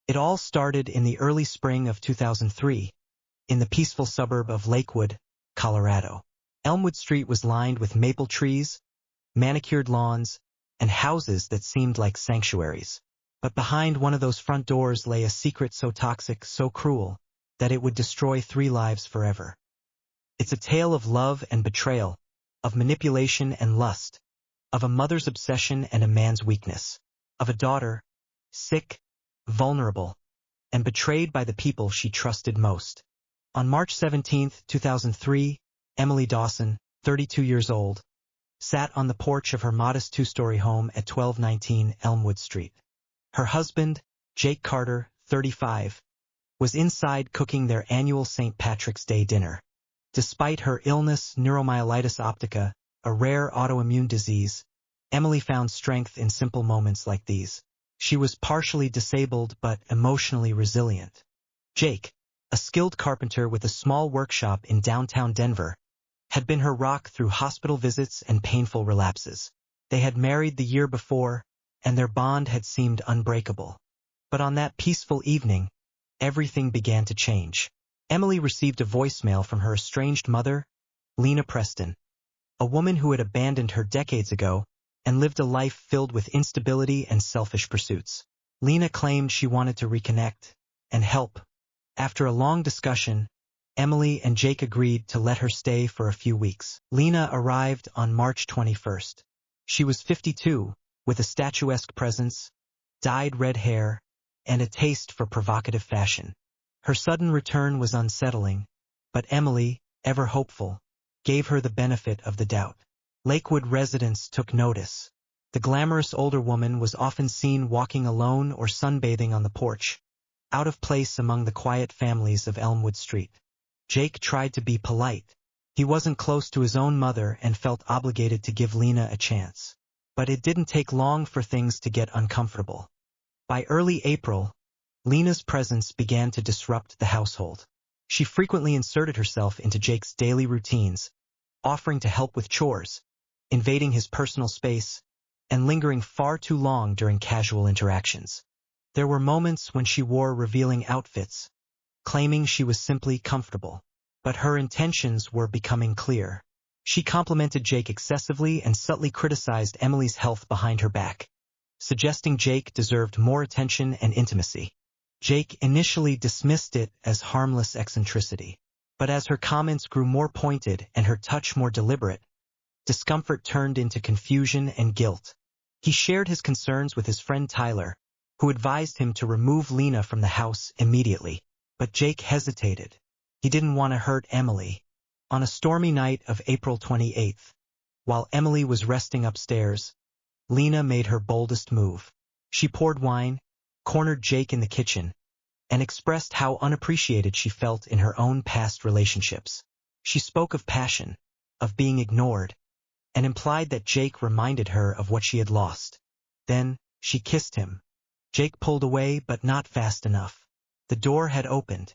It all started in the early spring of 2003, in the peaceful suburb of Lakewood, Colorado. Elmwood Street was lined with maple trees, manicured lawns, and houses that seemed like sanctuaries. But behind one of those front doors lay a secret so toxic, so cruel, that it would destroy 3 lives forever. It's a tale of love and betrayal, of manipulation and lust, of a mother's obsession and a man's weakness, of a daughter, sick, vulnerable, and betrayed by the people she trusted most. On March 17, 2003, Emily Dawson, 32 years old, sat on the porch of her modest 2-story home at 1219 Elmwood Street. Her husband, Jake Carter, 35, was inside cooking their annual St. Patrick's Day dinner. Despite her illness, neuromyelitis optica, a rare autoimmune disease, Emily found strength in simple moments like these. She was partially disabled but emotionally resilient. Jake, a skilled carpenter with a small workshop in downtown Denver, had been her rock through hospital visits and painful relapses. They had married the year before, and their bond had seemed unbreakable. But on that peaceful evening, everything began to change. Emily received a voicemail from her estranged mother, Lena Preston, a woman who had abandoned her decades ago and lived a life filled with instability and selfish pursuits. Lena claimed she wanted to reconnect and help. After a long discussion, Emily and Jake agreed to let her stay for a few weeks. Lena arrived on March 21st. She was 52, with a statuesque presence, dyed red hair, and a taste for provocative fashion. Her sudden return was unsettling, but Emily, ever hopeful, gave her the benefit of the doubt. Lakewood residents took notice. The glamorous older woman was often seen walking alone or sunbathing on the porch, out of place among the quiet families of Elmwood Street. Jake tried to be polite. He wasn't close to his own mother and felt obligated to give Lena a chance. But it didn't take long for things to get uncomfortable. By early April, Lena's presence began to disrupt the household. She frequently inserted herself into Jake's daily routines, offering to help with chores, invading his personal space, and lingering far too long during casual interactions. There were moments when she wore revealing outfits, claiming she was simply comfortable. But her intentions were becoming clear. She complimented Jake excessively and subtly criticized Emily's health behind her back, suggesting Jake deserved more attention and intimacy. Jake initially dismissed it as harmless eccentricity. But as her comments grew more pointed and her touch more deliberate, discomfort turned into confusion and guilt. He shared his concerns with his friend Tyler, who advised him to remove Lena from the house immediately. But Jake hesitated. He didn't want to hurt Emily. On a stormy night of April 28th, while Emily was resting upstairs, Lena made her boldest move. She poured wine, cornered Jake in the kitchen, and expressed how unappreciated she felt in her own past relationships. She spoke of passion, of being ignored, and implied that Jake reminded her of what she had lost. Then, she kissed him. Jake pulled away, but not fast enough. The door had opened.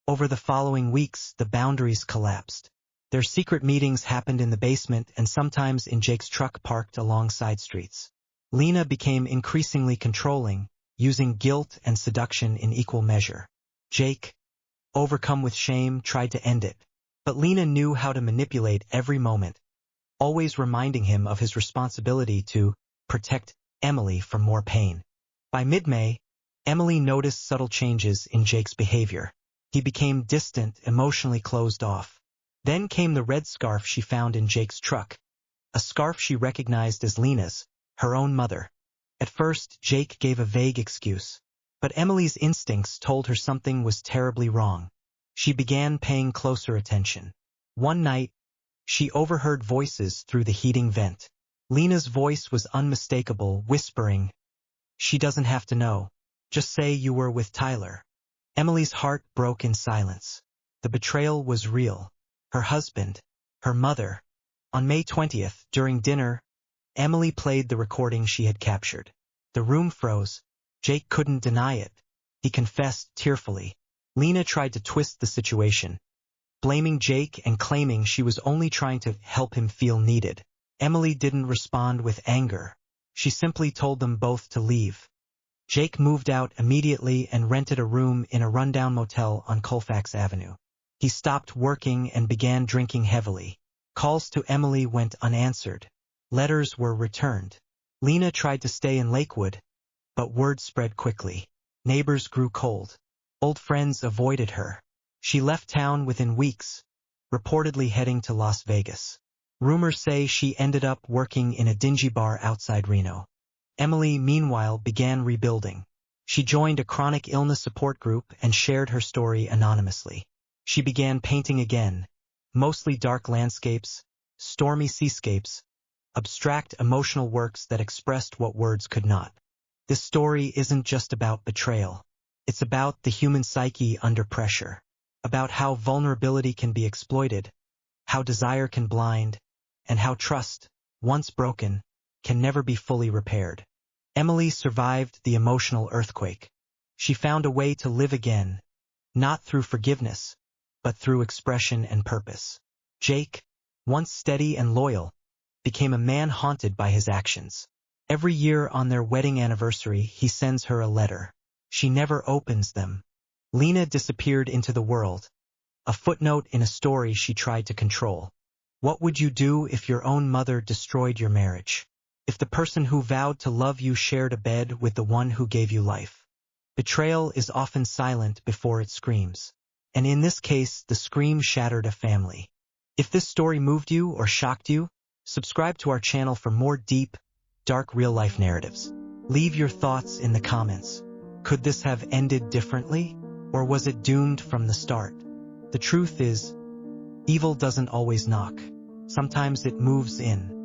Over the following weeks, the boundaries collapsed. Their secret meetings happened in the basement and sometimes in Jake's truck parked along side streets. Lena became increasingly controlling, using guilt and seduction in equal measure. Jake, overcome with shame, tried to end it. But Lena knew how to manipulate every moment, always reminding him of his responsibility to protect Emily from more pain. By mid-May, Emily noticed subtle changes in Jake's behavior. He became distant, emotionally closed off. Then came the red scarf she found in Jake's truck, a scarf she recognized as Lena's, her own mother. At first, Jake gave a vague excuse, but Emily's instincts told her something was terribly wrong. She began paying closer attention. One night, she overheard voices through the heating vent. Lena's voice was unmistakable, whispering, "She doesn't have to know. Just say you were with Tyler." Emily's heart broke in silence. The betrayal was real. Her husband, her mother. On May 20th, during dinner, Emily played the recording she had captured. The room froze. Jake couldn't deny it. He confessed tearfully. Lena tried to twist the situation, blaming Jake and claiming she was only trying to help him feel needed. Emily didn't respond with anger. She simply told them both to leave. Jake moved out immediately and rented a room in a rundown motel on Colfax Avenue. He stopped working and began drinking heavily. Calls to Emily went unanswered. Letters were returned. Lena tried to stay in Lakewood, but word spread quickly. Neighbors grew cold. Old friends avoided her. She left town within weeks, reportedly heading to Las Vegas. Rumors say she ended up working in a dingy bar outside Reno. Emily, meanwhile, began rebuilding. She joined a chronic illness support group and shared her story anonymously. She began painting again, mostly dark landscapes, stormy seascapes, abstract emotional works that expressed what words could not. This story isn't just about betrayal. It's about the human psyche under pressure, about how vulnerability can be exploited, how desire can blind, and how trust, once broken, can never be fully repaired. Emily survived the emotional earthquake. She found a way to live again, not through forgiveness, but through expression and purpose. Jake, once steady and loyal, became a man haunted by his actions. Every year on their wedding anniversary, he sends her a letter. She never opens them. Lena disappeared into the world, a footnote in a story she tried to control. What would you do if your own mother destroyed your marriage? If the person who vowed to love you shared a bed with the one who gave you life? Betrayal is often silent before it screams. And in this case, the scream shattered a family. If this story moved you or shocked you, subscribe to our channel for more deep, dark real-life narratives. Leave your thoughts in the comments. Could this have ended differently? Or was it doomed from the start? The truth is, evil doesn't always knock. Sometimes it moves in.